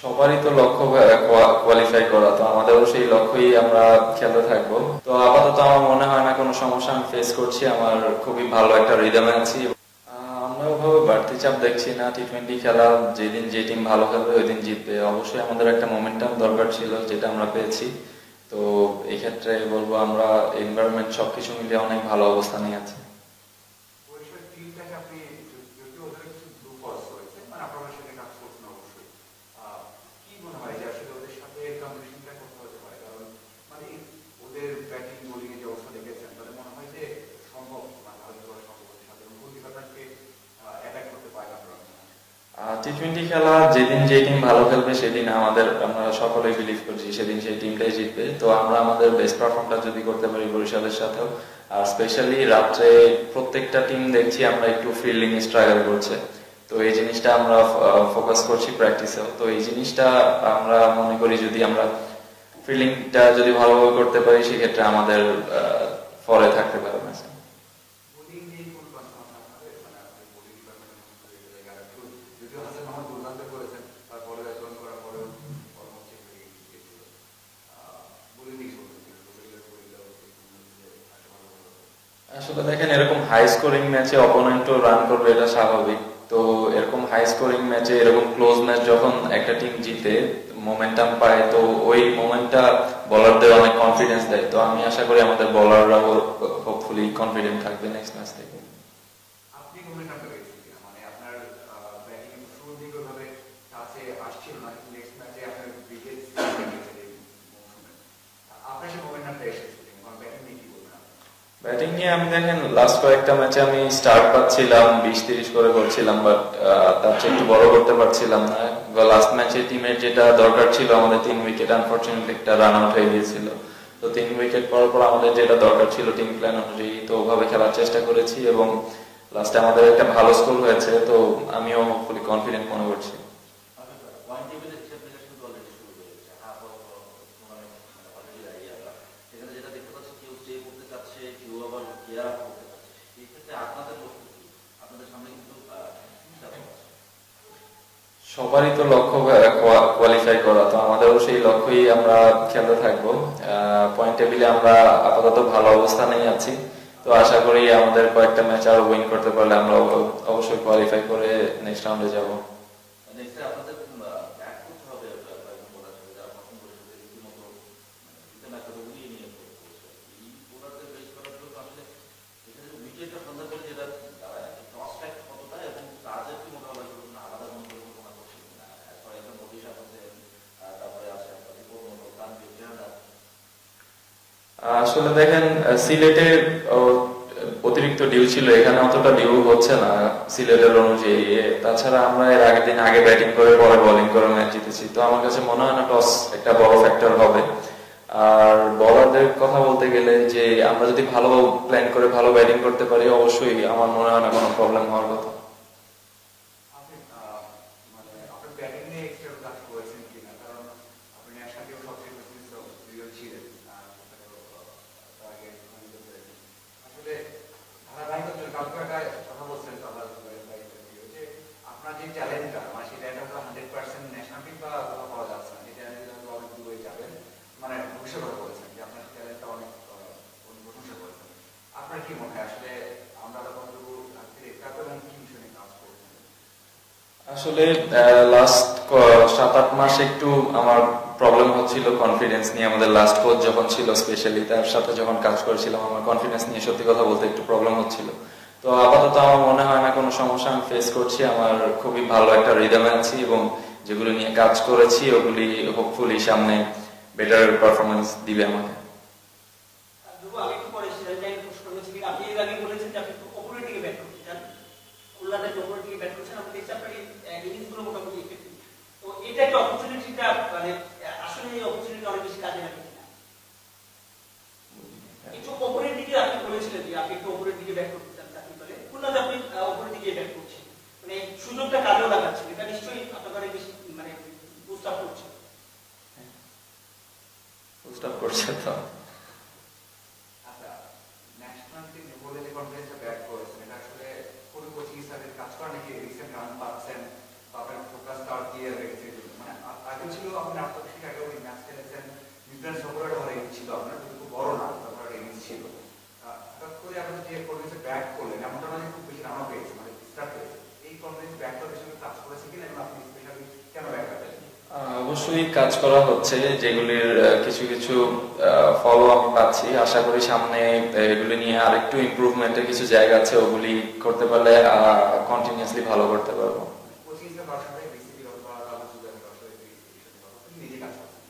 সবারই তো লক্ষ্য কোয়ালিফাই করা, তো আমাদেরও সেই লক্ষ্যই আমরা খেলতে থাকবো। তো আপাতত আমার মনে হয় না কোনো সমস্যা আমি ফেস করছি, আমার খুবই ভালো একটা রিদমে আছি। আমরা ওভাবে বাড়তি চাপ দেখছি না। টি-20 খেলা, যেদিন যে টিম ভালো খেলবে ওই দিন জিতবে। অবশ্যই আমাদের একটা মোমেন্টাম দরকার ছিল, যেটা আমরা পেয়েছি। তো এই ক্ষেত্রে বলবো আমরা এনভায়রনমেন্ট সবকিছু মিলিয়ে অনেক ভালো অবস্থানে আছি। টি-20 খেলা, যেদিন যে টিম ভালো খেলবে সেদিন আমরা সকলেই বিলিভ করছি সেদিন সেই টিমটাই জিতবে। তো আমরা আমাদের বেস্ট পারফর্মটা যদি করতে পারি বরিশালের সাথেও, আর স্পেশালি রাত্রে প্রত্যেকটা টিম দেখছি আমরা একটু ফিল্ডিং স্ট্রাগল করছে। তো এই জিনিসটা আমরা ফোকাস করছি প্র্যাকটিসেও। তো এই জিনিসটা আমরা মনে করি যদি আমরা ফিল্ডিংটা যদি ভালোভাবে করতে পারি সেক্ষেত্রে আমাদের ফলে থাকতে পারে না। আসলে দেখেন, এরকম হাই স্কোরিং ম্যাচে অপোনেন্টও রান করবে, এটা স্বাভাবিক। তো এরকম হাই স্কোরিং ম্যাচে, এরকম ক্লোজ ম্যাচ যখন একটা টিম জিতে মোমেন্টাম পায়, তো ওই মোমেন্টটা বোলারদের অনেক কনফিডেন্স দেয়। তো আমি আশা করি আমাদের বোলাররাও হোপফুলি কনফিডেন্ট থাকবে নেক্সট ম্যাচ থেকে। ব্যাটিং নিয়ে আমি দেখেন লাস্ট কয়েকটা ম্যাচে আমি স্টার্ট পাচ্ছিলাম, 20-30 করে করছিলাম, বাট তার চেয়ে একটু বড় করতে পারছিলাম না। লাস্ট ম্যাচে টিমের যেটা দরকার ছিল, আমাদের 3 উইকেট আনফরচুনেটলি একটা রান আউট হয়ে গিয়েছিল। তো 3 উইকেট পর পর আমাদের যেটা দরকার ছিল টিম প্ল্যান অনুযায়ী, তো ওভাবে খেলার চেষ্টা করেছি এবং লাস্টে আমাদের একটা ভালো স্কোর হয়েছে। তো আমিও ফুলি কনফিডেন্ট মনে করছি। সবারই তো লক্ষ্য কোয়ালিফাই করা, তো আমাদেরও সেই লক্ষ্যই আমরা খেলতে থাকবো। পয়েন্ট টেবিলে আমরা আপাতত ভালো অবস্থানেই আছি। তো আশা করি আমাদের কয়েকটা ম্যাচ আরো উইন করতে পারলে আমরা অবশ্যই কোয়ালিফাই করে নেক্সট রাউন্ডে যাব। আসলে দেখেন, সিলেটে অতিরিক্ত ডিউ ছিল, এখানে অতটা ডিউ হচ্ছে না সিলেটের অনুযায়ী। তাছাড়া আমরা এর আগের দিন আগে ব্যাটিং করে পরে বোলিং করে ম্যাচ জিতেছি। তো আমার কাছে মনে হয় না টস একটা বড় ফ্যাক্টর হবে। আর বলারদের কথা বলতে গেলে, যে আমরা যদি ভালো প্ল্যান করে ভালো ব্যাটিং করতে পারি, অবশ্যই আমার মনে হয় না কোনো প্রবলেম হওয়ার কথা। আসলে লাস্ট 7-8 মাস একটু আমার প্রবলেম হচ্ছিল কনফিডেন্স নিয়ে। আমাদের লাস্ট কোচ যখন ছিল, স্পেশালি তার সাথে যখন কাজ করেছিলাম, আমার কনফিডেন্স নিয়ে সত্যি কথা বলতে একটু প্রবলেম হচ্ছিল। তো আপাতত আমার মনে হয় না কোনো সমস্যা আমি ফেস করছি, আমার খুবই ভালো একটা রিদমে আছি এবং যেগুলো নিয়ে কাজ করেছি ওগুলি হোপফুলি সামনে বেটার পারফরমেন্স দিবে আমাকে। সুযোগটা কাজেও লাগাচ্ছেন, এটা নিশ্চয়ই আপনাদের বেশি বুস্ট আপ করছে তো। আচ্ছা, ন্যাশনাল টিম বলে যে কনফারেন্সে ব্যাট করেছেন, এটা আসলে কোনো কোচিং স্টাফের কাজ করে নাকি রিসেন্ট রান পাচ্ছেন বা আপনার ফোকাস স্টার্ট দিয়ে রেখেছে, মানে আগে ডিফারেন্স সফরের ভালো ইনিংস ছিল আপনার, কিন্তু খুব বড় না, আপনার ইনিংস ছিল। হঠাৎ করে আপনি যে কনফিডেন্সে ব্যাট করলেন, এমনটা মানে খুব বেশি রানও পেয়েছে, মানে স্টার্ট হয়েছে, এই কনফিডেন্স ব্যাটটার পেছনে কাজ করেছে কিনা এবং আপনি স্পেশালি কেন ব্যাটটা পেলেন? অবশ্যই কাজ করা হচ্ছে, যেগুলির কিছু কিছু ফলো আমি পাচ্ছি। আশা করি সামনে এগুলি নিয়ে আরেকটু ইমপ্রুভমেন্টের কিছু জায়গা আছে, ওগুলি করতে পারলে কন্টিনিউয়াসলি ভালো করতে পারবো। কোচিং এর ভাষাতে বিসিবি অথবা আলাদা সুযোগের ভাষাতে নিজে কাজ করছেন।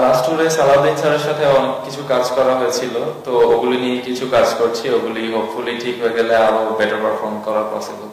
লাস্ট টুরে সালাউদ্দিন স্যারের সাথে অনেক কিছু কাজ করা হয়েছিল, তো ওগুলি নিয়ে কিছু কাজ করছি। ওগুলি হোপফুলি ঠিক হয়ে গেলে আরো বেটার পারফর্ম করা পসিবল।